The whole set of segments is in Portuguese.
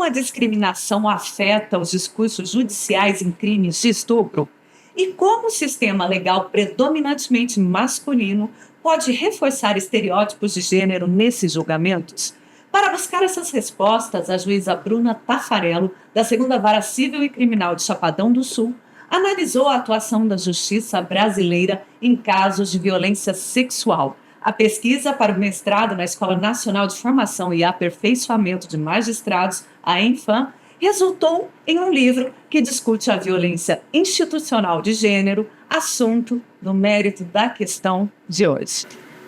a discriminação afeta os discursos judiciais em crimes de estupro? E como o sistema legal predominantemente masculino pode reforçar estereótipos de gênero nesses julgamentos? Para buscar essas respostas, a juíza Bruna Taffarello, da Segunda Vara Civil e Criminal de Chapadão do Sul, analisou a atuação da justiça brasileira em casos de violência sexual. A pesquisa para o mestrado na Escola Nacional de Formação e Aperfeiçoamento de Magistrados, a ENFAM, resultou em um livro que discute a violência institucional de gênero, assunto do mérito da questão de hoje.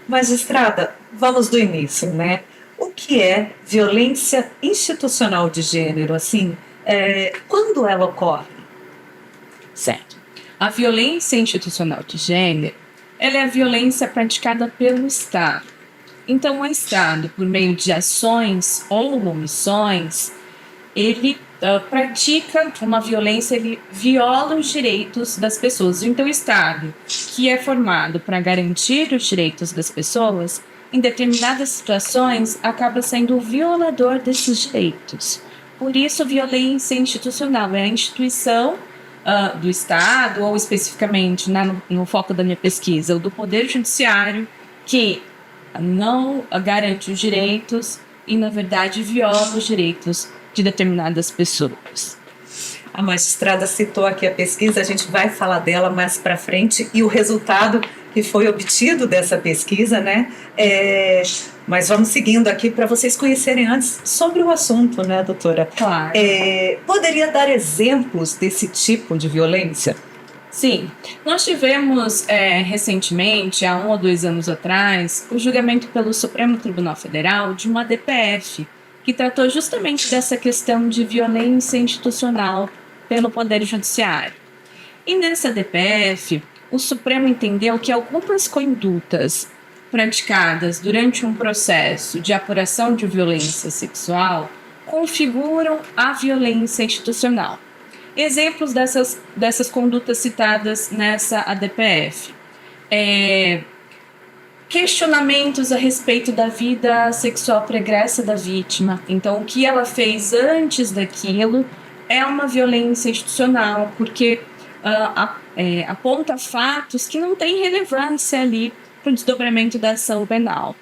Magistrada, vamos do início, né? O que é violência institucional de gênero? Assim, quando ela ocorre? Certo. A violência institucional de gênero, ela é a violência praticada pelo Estado. Então, o Estado, por meio de ações ou omissões, ele pratica uma violência, ele viola os direitos das pessoas. Então, o Estado, que é formado para garantir os direitos das pessoas, em determinadas situações, acaba sendo o violador desses direitos. Por isso, violência institucional é a instituição do Estado, ou especificamente, né, no foco da minha pesquisa, o do Poder Judiciário, que não garante os direitos e, na verdade, viola os direitos de determinadas pessoas. A magistrada citou aqui a pesquisa, a gente vai falar dela mais para frente e o resultado que foi obtido dessa pesquisa, né? Mas vamos seguindo aqui para vocês conhecerem antes sobre o assunto, né, doutora? Claro. Poderia dar exemplos desse tipo de violência? Sim, nós tivemos recentemente, há 1 ou 2 anos atrás, o julgamento pelo Supremo Tribunal Federal de uma DPF, que tratou justamente dessa questão de violência institucional pelo Poder Judiciário. E nessa DPF, o Supremo entendeu que algumas condutas praticadas durante um processo de apuração de violência sexual configuram a violência institucional. Exemplos dessas condutas citadas nessa ADPF. Questionamentos a respeito da vida sexual pregressa da vítima. Então, o que ela fez antes daquilo é uma violência institucional, porque aponta fatos que não têm relevância ali para o desdobramento da ação penal.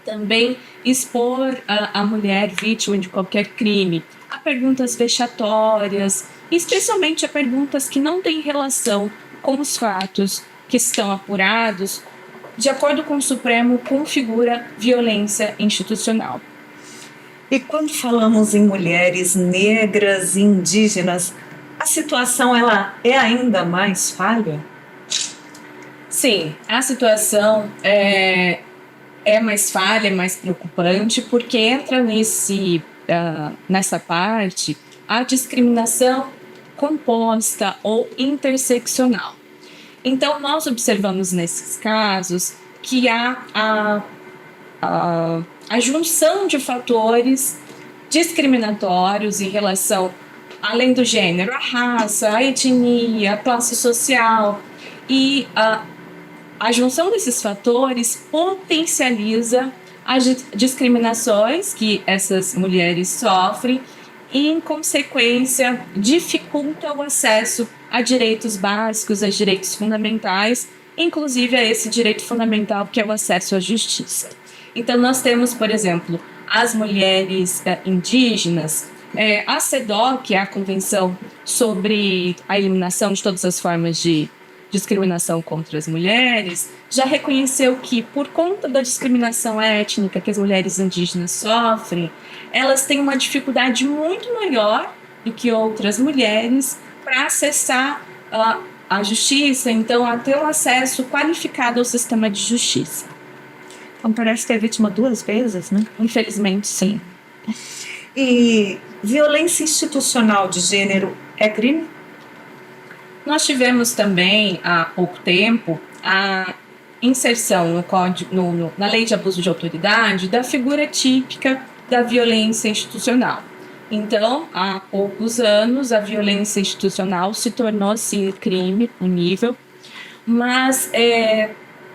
Também expor a mulher vítima de qualquer crime a perguntas vexatórias, especialmente a perguntas que não têm relação com os fatos que estão apurados, de acordo com o Supremo, configura violência institucional. E quando falamos em mulheres negras e indígenas, a situação ela é ainda mais falha? Sim, a situação é mais falha, é mais preocupante, porque entra nessa parte a discriminação composta ou interseccional. Então, nós observamos nesses casos que há a junção de fatores discriminatórios em relação, além do gênero, a raça, a etnia, a classe social, e a junção desses fatores potencializa as discriminações que essas mulheres sofrem e, em consequência, dificulta o acesso a direitos básicos, a direitos fundamentais, inclusive a esse direito fundamental que é o acesso à justiça. Então, nós temos, por exemplo, as mulheres indígenas, a CEDAW, que é a Convenção sobre a Eliminação de Todas as Formas de Discriminação contra as Mulheres, já reconheceu que, por conta da discriminação étnica que as mulheres indígenas sofrem, elas têm uma dificuldade muito maior do que outras mulheres para acessar a justiça, então, a ter um acesso qualificado ao sistema de justiça. Então, parece que é vítima 2 vezes, né? Infelizmente, sim. E violência institucional de gênero é crime? Nós tivemos também, há pouco tempo, a inserção na Lei de Abuso de Autoridade da figura típica da violência institucional. Então, há poucos anos, a violência institucional se tornou, sim, crime punível, mas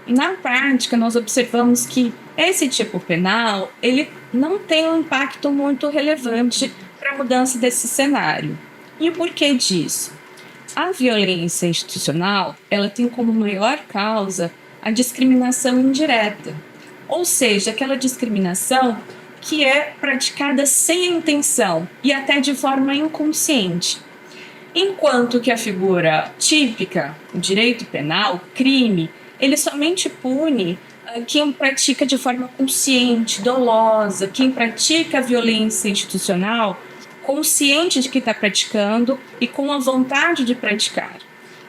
na prática nós observamos que esse tipo penal ele não tem um impacto muito relevante para a mudança desse cenário. E o porquê disso? A violência institucional, ela tem como maior causa a discriminação indireta, ou seja, aquela discriminação que é praticada sem a intenção e até de forma inconsciente. Enquanto que a figura típica, o direito penal, crime, ele somente pune quem pratica de forma consciente, dolosa, quem pratica a violência institucional, consciente de que está praticando e com a vontade de praticar.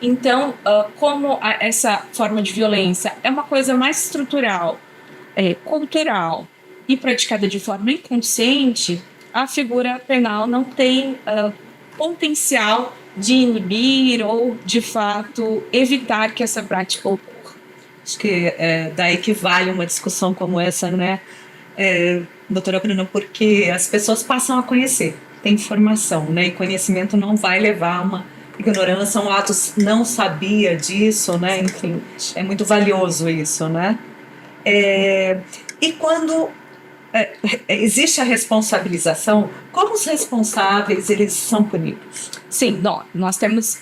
Então, como essa forma de violência é uma coisa mais estrutural, cultural e praticada de forma inconsciente, a figura penal não tem potencial de inibir ou, de fato, evitar que essa prática ocorra. Acho que daí que vale uma discussão como essa, né, doutora Bruna, porque as pessoas passam a conhecer, tem informação, né, e conhecimento não vai levar a uma ignorância, um ato não sabia disso, né, enfim, é muito valioso isso, né. E quando existe a responsabilização, como os responsáveis eles são punidos? Sim, nós temos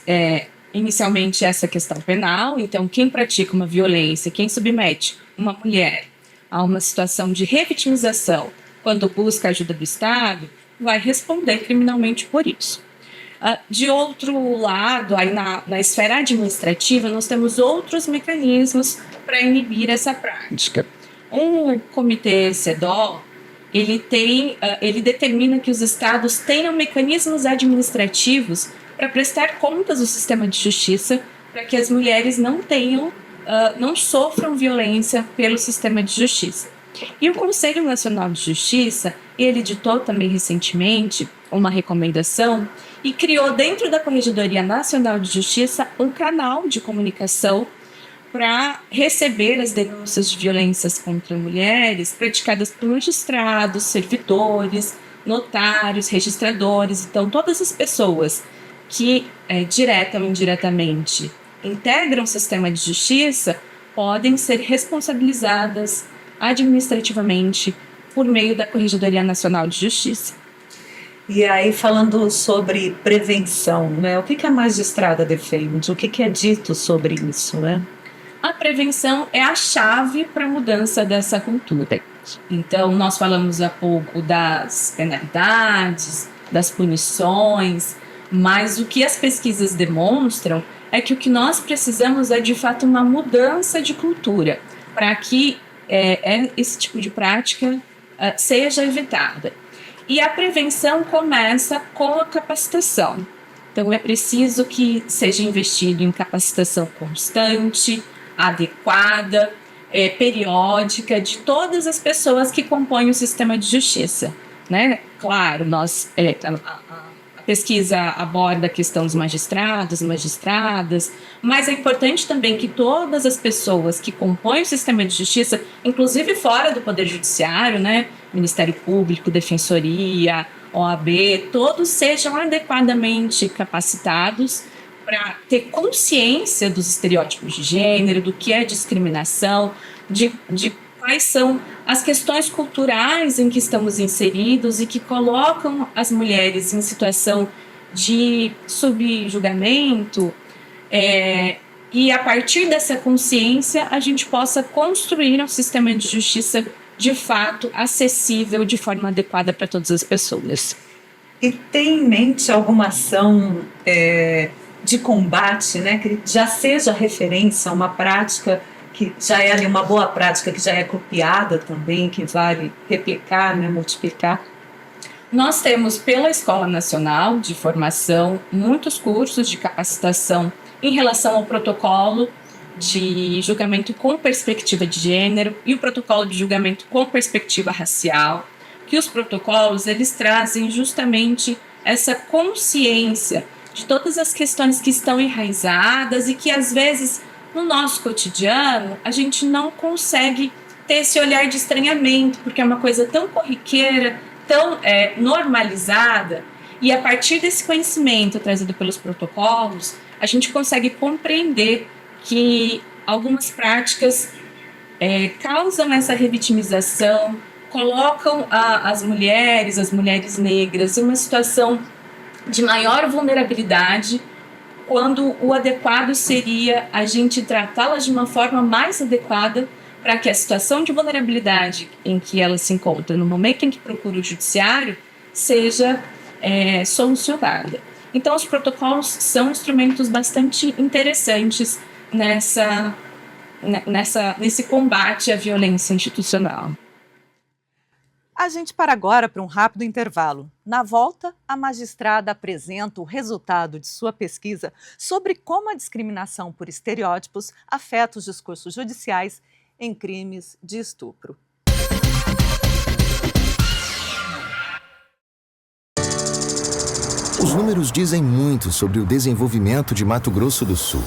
inicialmente essa questão penal, então quem pratica uma violência, quem submete uma mulher a uma situação de revitimização quando busca a ajuda do Estado, vai responder criminalmente por isso. De outro lado, aí na esfera administrativa, nós temos outros mecanismos para inibir essa prática. Um comitê CEDAW, ele determina que os estados tenham mecanismos administrativos para prestar contas do sistema de justiça, para que as mulheres não sofram violência pelo sistema de justiça. E o Conselho Nacional de Justiça, ele editou também recentemente uma recomendação e criou dentro da Corregedoria Nacional de Justiça um canal de comunicação para receber as denúncias de violências contra mulheres praticadas por magistrados, servidores, notários, registradores. Então, todas as pessoas que, direta ou indiretamente, integram o sistema de justiça podem ser responsabilizadas administrativamente por meio da Corregedoria Nacional de Justiça. E aí, falando sobre prevenção, né? O que a magistrada defende? O que é dito sobre isso, né? A prevenção é a chave para a mudança dessa cultura. Então, nós falamos há pouco das penalidades, das punições, mas o que as pesquisas demonstram é que o que nós precisamos é, de fato, uma mudança de cultura para que esse tipo de prática seja evitada. E a prevenção começa com a capacitação. Então, é preciso que seja investido em capacitação constante, adequada, periódica, de todas as pessoas que compõem o sistema de justiça, né? Claro, a pesquisa aborda a questão dos magistrados, magistradas, mas é importante também que todas as pessoas que compõem o sistema de justiça, inclusive fora do Poder Judiciário, né? Ministério Público, Defensoria, OAB, todos sejam adequadamente capacitados para ter consciência dos estereótipos de gênero, do que é discriminação, de quais são as questões culturais em que estamos inseridos e que colocam as mulheres em situação de subjugamento, e a partir dessa consciência a gente possa construir um sistema de justiça de fato acessível de forma adequada para todas as pessoas. E tem em mente alguma ação de combate, né, que já seja referência a uma prática que já é ali uma boa prática, que já é copiada também, que vale replicar, né, multiplicar? Nós temos pela Escola Nacional de Formação muitos cursos de capacitação em relação ao protocolo de julgamento com perspectiva de gênero e o protocolo de julgamento com perspectiva racial, que os protocolos eles trazem justamente essa consciência de todas as questões que estão enraizadas e que às vezes no nosso cotidiano a gente não consegue ter esse olhar de estranhamento, porque é uma coisa tão corriqueira, tão normalizada, e a partir desse conhecimento trazido pelos protocolos, a gente consegue compreender que algumas práticas causam essa revitimização, colocam as mulheres negras, em uma situação de maior vulnerabilidade, quando o adequado seria a gente tratá-las de uma forma mais adequada para que a situação de vulnerabilidade em que ela se encontra no momento em que procura o judiciário seja solucionada. Então, os protocolos são instrumentos bastante interessantes nesse combate à violência institucional. A gente para agora para um rápido intervalo. Na volta, a magistrada apresenta o resultado de sua pesquisa sobre como a discriminação por estereótipos afeta os discursos judiciais em crimes de estupro. Os números dizem muito sobre o desenvolvimento de Mato Grosso do Sul.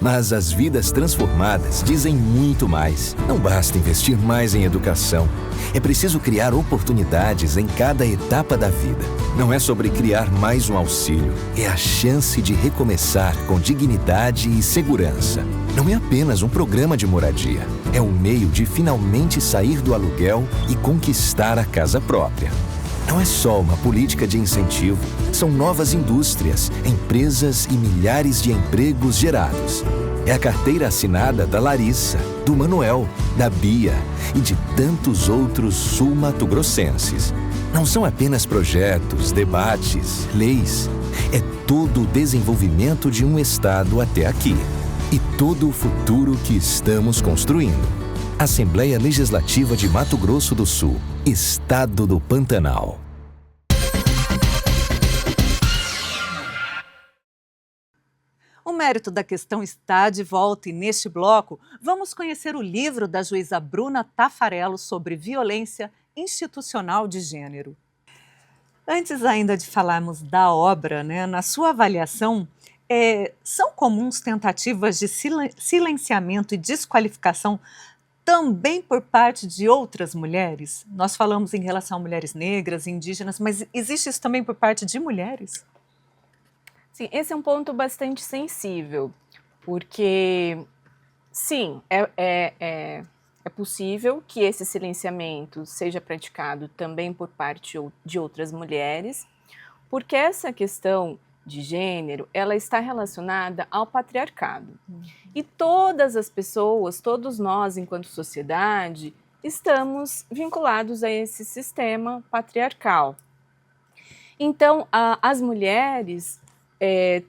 Mas as vidas transformadas dizem muito mais. Não basta investir mais em educação. É preciso criar oportunidades em cada etapa da vida. Não é sobre criar mais um auxílio. É a chance de recomeçar com dignidade e segurança. Não é apenas um programa de moradia. É um meio de finalmente sair do aluguel e conquistar a casa própria. Não é só uma política de incentivo, são novas indústrias, empresas e milhares de empregos gerados. É a carteira assinada da Larissa, do Manuel, da Bia e de tantos outros sul-mato-grossenses. Não são apenas projetos, debates, leis. É todo o desenvolvimento de um estado até aqui. E todo o futuro que estamos construindo. Assembleia Legislativa de Mato Grosso do Sul, Estado do Pantanal. O mérito da questão está de volta e neste bloco vamos conhecer o livro da juíza Bruna Taffarello sobre violência institucional de gênero. Antes ainda de falarmos da obra, na sua avaliação, são comuns tentativas de silenciamento e desqualificação também por parte de outras mulheres? Nós falamos em relação a mulheres negras, indígenas, mas existe isso também por parte de mulheres? Sim, esse é um ponto bastante sensível, porque, sim, é possível que esse silenciamento seja praticado também por parte de outras mulheres, porque essa questão de gênero, ela está relacionada ao patriarcado. E todas as pessoas, todos nós, enquanto sociedade, estamos vinculados a esse sistema patriarcal. Então, as mulheres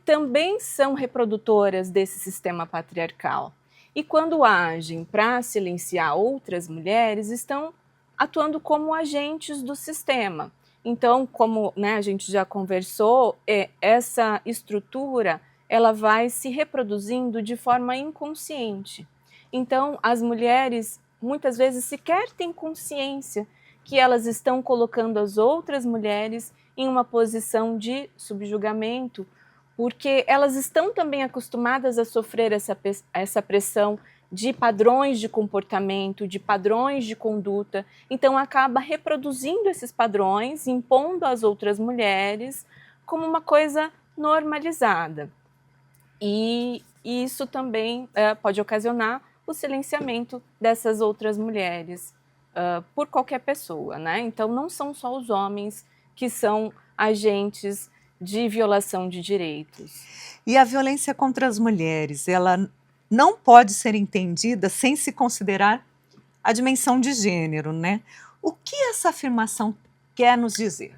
também são reprodutoras desse sistema patriarcal. E quando agem para silenciar outras mulheres, estão atuando como agentes do sistema. Então, como a gente já conversou, essa estrutura ela vai se reproduzindo de forma inconsciente. Então, as mulheres muitas vezes sequer têm consciência que elas estão colocando as outras mulheres em uma posição de subjugamento, porque elas estão também acostumadas a sofrer essa pressão de padrões de comportamento, de padrões de conduta, então acaba reproduzindo esses padrões, impondo às outras mulheres como uma coisa normalizada. E isso também pode ocasionar o silenciamento dessas outras mulheres por qualquer pessoa, Então não são só os homens que são agentes de violação de direitos. E a violência contra as mulheres, ela não pode ser entendida sem se considerar a dimensão de gênero, O que essa afirmação quer nos dizer?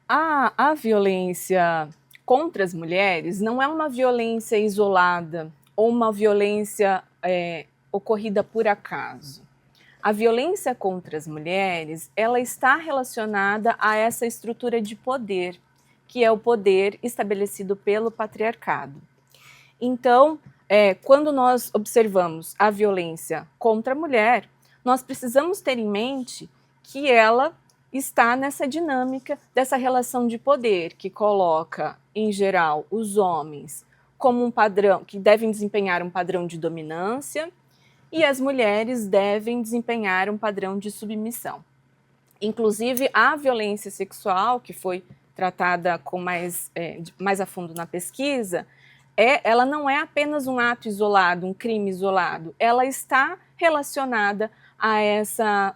A violência contra as mulheres não é uma violência isolada ou uma violência ocorrida por acaso. A violência contra as mulheres, ela está relacionada a essa estrutura de poder, que é o poder estabelecido pelo patriarcado. Então, quando nós observamos a violência contra a mulher, nós precisamos ter em mente que ela está nessa dinâmica dessa relação de poder que coloca, em geral, os homens como um padrão, que devem desempenhar um padrão de dominância e as mulheres devem desempenhar um padrão de submissão. Inclusive, a violência sexual, que foi tratada com mais a fundo na pesquisa, ela não é apenas um ato isolado, um crime isolado, ela está relacionada a essa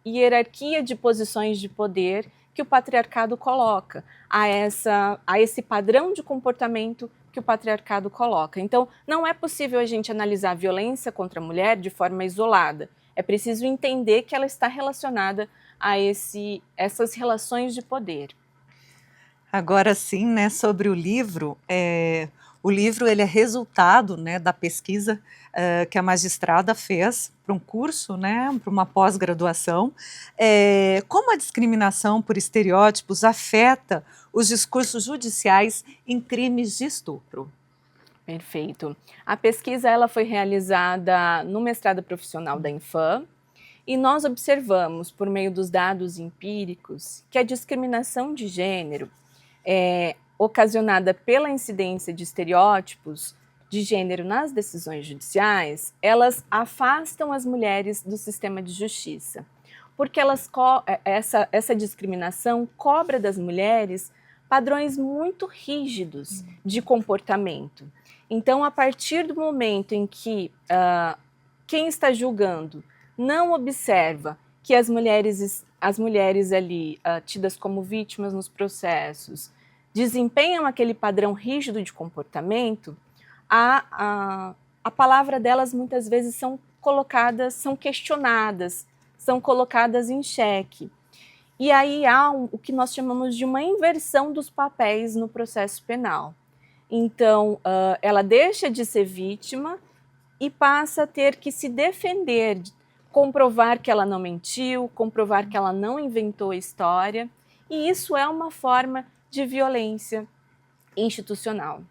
hierarquia de posições de poder que o patriarcado coloca, a esse padrão de comportamento que o patriarcado coloca. Então, não é possível a gente analisar a violência contra a mulher de forma isolada. É preciso entender que ela está relacionada a essas relações de poder. Agora sim, né, sobre o livro ele é resultado, né, da pesquisa que a magistrada fez para um curso, né, para uma pós-graduação. Como a discriminação por estereótipos afeta os discursos judiciais em crimes de estupro? Perfeito. A pesquisa ela foi realizada no mestrado profissional da Infam, e nós observamos, por meio dos dados empíricos, que a discriminação de gênero ocasionada pela incidência de estereótipos de gênero nas decisões judiciais, elas afastam as mulheres do sistema de justiça, porque essa discriminação cobra das mulheres padrões muito rígidos de comportamento. Então, a partir do momento em que quem está julgando não observa que as mulheres ali tidas como vítimas nos processos desempenham aquele padrão rígido de comportamento, a palavra delas muitas vezes são questionadas, são colocadas em xeque. E aí há o que nós chamamos de uma inversão dos papéis no processo penal. Então, ela deixa de ser vítima e passa a ter que se defender, comprovar que ela não mentiu, comprovar que ela não inventou a história, e isso é uma forma de violência institucional.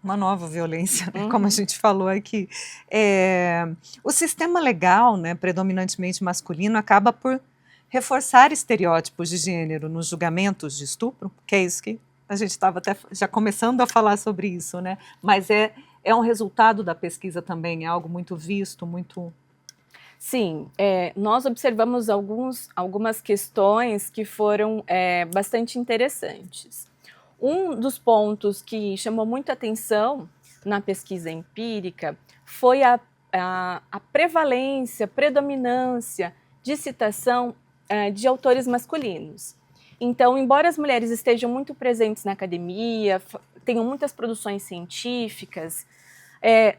Uma nova violência, né? Como a gente falou aqui. O sistema legal, né, predominantemente masculino, acaba por reforçar estereótipos de gênero nos julgamentos de estupro, que é isso que a gente estava até já começando a falar sobre isso, né? Mas é um resultado da pesquisa também, é algo muito visto, muito... Sim, nós observamos algumas questões que foram bastante interessantes. Um dos pontos que chamou muita atenção na pesquisa empírica foi a predominância de citação de autores masculinos. Então, embora as mulheres estejam muito presentes na academia, tenham muitas produções científicas,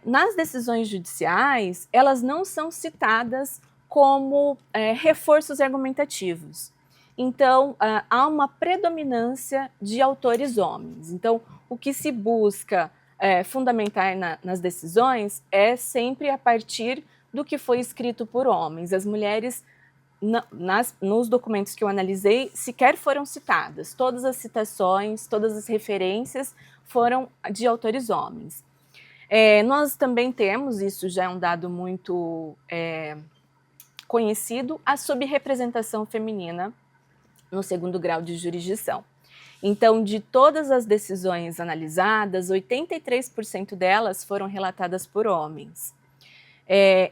nas decisões judiciais, elas não são citadas como reforços argumentativos. Então, há uma predominância de autores homens. Então, o que se busca fundamentar nas decisões é sempre a partir do que foi escrito por homens. As mulheres, nos documentos que eu analisei, sequer foram citadas. Todas as citações, todas as referências foram de autores homens. Nós também temos, isso já é um dado muito conhecido, a subrepresentação feminina no segundo grau de jurisdição. Então, de todas as decisões analisadas, 83% delas foram relatadas por homens.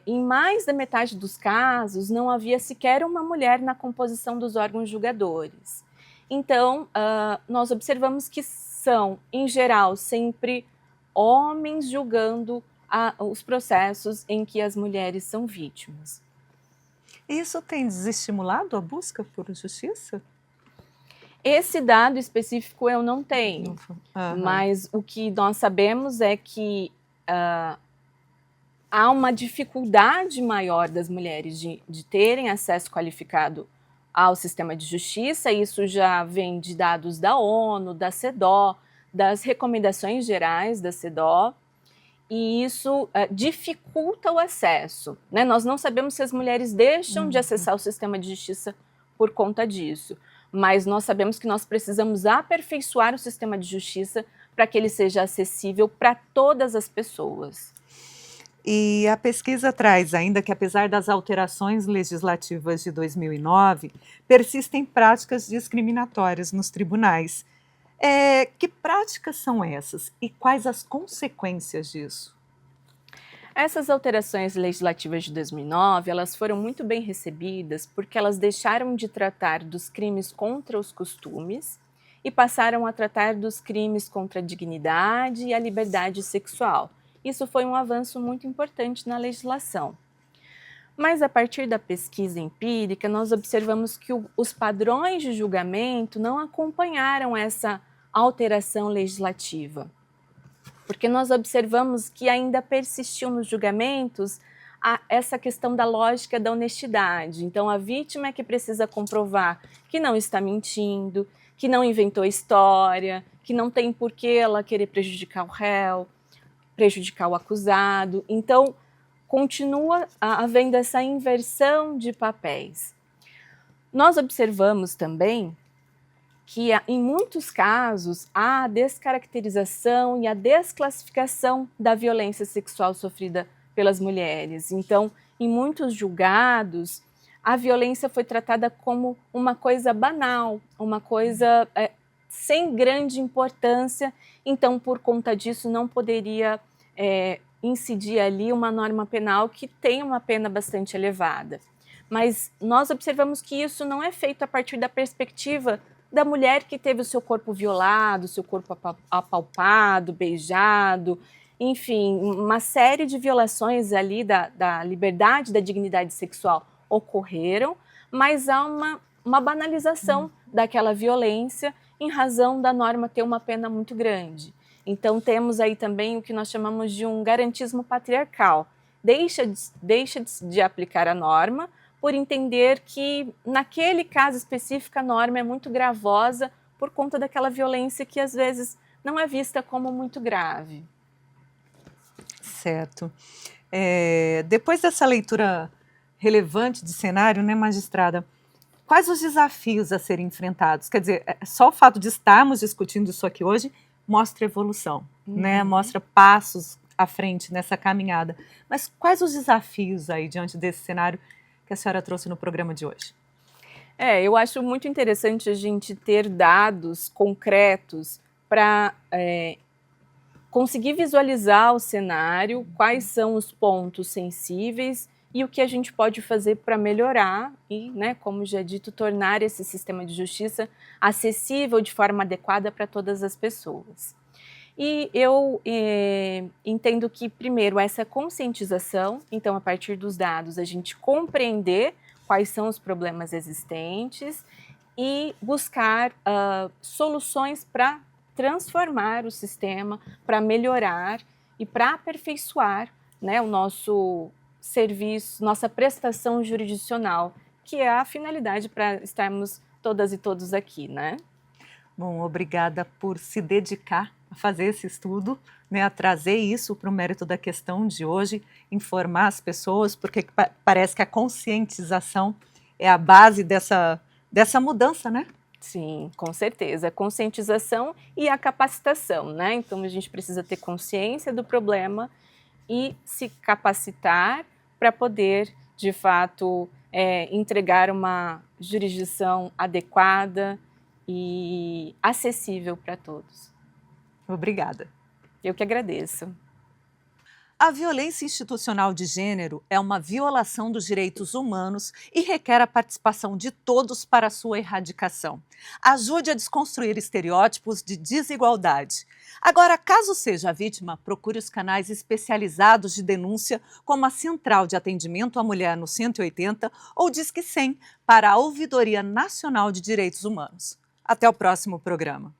Em mais da metade dos casos, não havia sequer uma mulher na composição dos órgãos julgadores. Então, nós observamos que são, em geral, sempre homens julgando os processos em que as mulheres são vítimas. Isso tem desestimulado a busca por justiça? Esse dado específico eu não tenho, mas o que nós sabemos é que há uma dificuldade maior das mulheres de terem acesso qualificado ao sistema de justiça. Isso já vem de dados da ONU, da CEDAW, das recomendações gerais da CEDAW, e isso dificulta o acesso, né? Nós não sabemos se as mulheres deixam de acessar o sistema de justiça por conta disso, mas nós sabemos que nós precisamos aperfeiçoar o sistema de justiça para que ele seja acessível para todas as pessoas. E a pesquisa traz ainda que, apesar das alterações legislativas de 2009, persistem práticas discriminatórias nos tribunais. Que práticas são essas e quais as consequências disso? Essas alterações legislativas de 2009, elas foram muito bem recebidas porque elas deixaram de tratar dos crimes contra os costumes e passaram a tratar dos crimes contra a dignidade e a liberdade sexual. Isso foi um avanço muito importante na legislação. Mas a partir da pesquisa empírica, nós observamos que os padrões de julgamento não acompanharam essa alteração legislativa. Porque nós observamos que ainda persistiu nos julgamentos essa questão da lógica da honestidade. Então, a vítima é que precisa comprovar que não está mentindo, que não inventou história, que não tem por que ela querer prejudicar o réu, prejudicar o acusado. Então, continua havendo essa inversão de papéis. Nós observamos também que, em muitos casos, há a descaracterização e a desclassificação da violência sexual sofrida pelas mulheres. Então, em muitos julgados, a violência foi tratada como uma coisa banal, uma coisa sem grande importância. Então, por conta disso, não poderia incidir ali uma norma penal que tem uma pena bastante elevada. Mas nós observamos que isso não é feito a partir da perspectiva da mulher que teve o seu corpo violado, o seu corpo apalpado, beijado, enfim, uma série de violações ali da liberdade, da dignidade sexual ocorreram, mas há uma banalização daquela violência em razão da norma ter uma pena muito grande. Então temos aí também o que nós chamamos de um garantismo patriarcal. Deixa de aplicar a norma por entender que naquele caso específico a norma é muito gravosa por conta daquela violência que às vezes não é vista como muito grave. Certo. Depois dessa leitura relevante de cenário, né, magistrada, quais os desafios a serem enfrentados? Quer dizer, só o fato de estarmos discutindo isso aqui hoje mostra evolução, né? Mostra passos à frente nessa caminhada. Mas quais os desafios aí diante desse cenário que a senhora trouxe no programa de hoje? Eu acho muito interessante a gente ter dados concretos para conseguir visualizar o cenário, quais são os pontos sensíveis e o que a gente pode fazer para melhorar e, né, como já dito, tornar esse sistema de justiça acessível de forma adequada para todas as pessoas. E eu entendo que, primeiro, essa conscientização, então, a partir dos dados, a gente compreender quais são os problemas existentes e buscar soluções para transformar o sistema, para melhorar e para aperfeiçoar, né, o nosso serviço, nossa prestação jurisdicional, que é a finalidade para estarmos todas e todos aqui, né? Bom, obrigada por se dedicar a fazer esse estudo, né, a trazer isso para o mérito da questão de hoje, informar as pessoas, porque parece que a conscientização é a base dessa mudança, né? Sim, com certeza. A conscientização e a capacitação, né? Então, a gente precisa ter consciência do problema e se capacitar para poder, de fato, entregar uma jurisdição adequada e acessível para todos. Obrigada. Eu que agradeço. A violência institucional de gênero é uma violação dos direitos humanos e requer a participação de todos para sua erradicação. Ajude a desconstruir estereótipos de desigualdade. Agora, caso seja vítima, procure os canais especializados de denúncia, como a Central de Atendimento à Mulher no 180 ou Disque 100 para a Ouvidoria Nacional de Direitos Humanos. Até o próximo programa.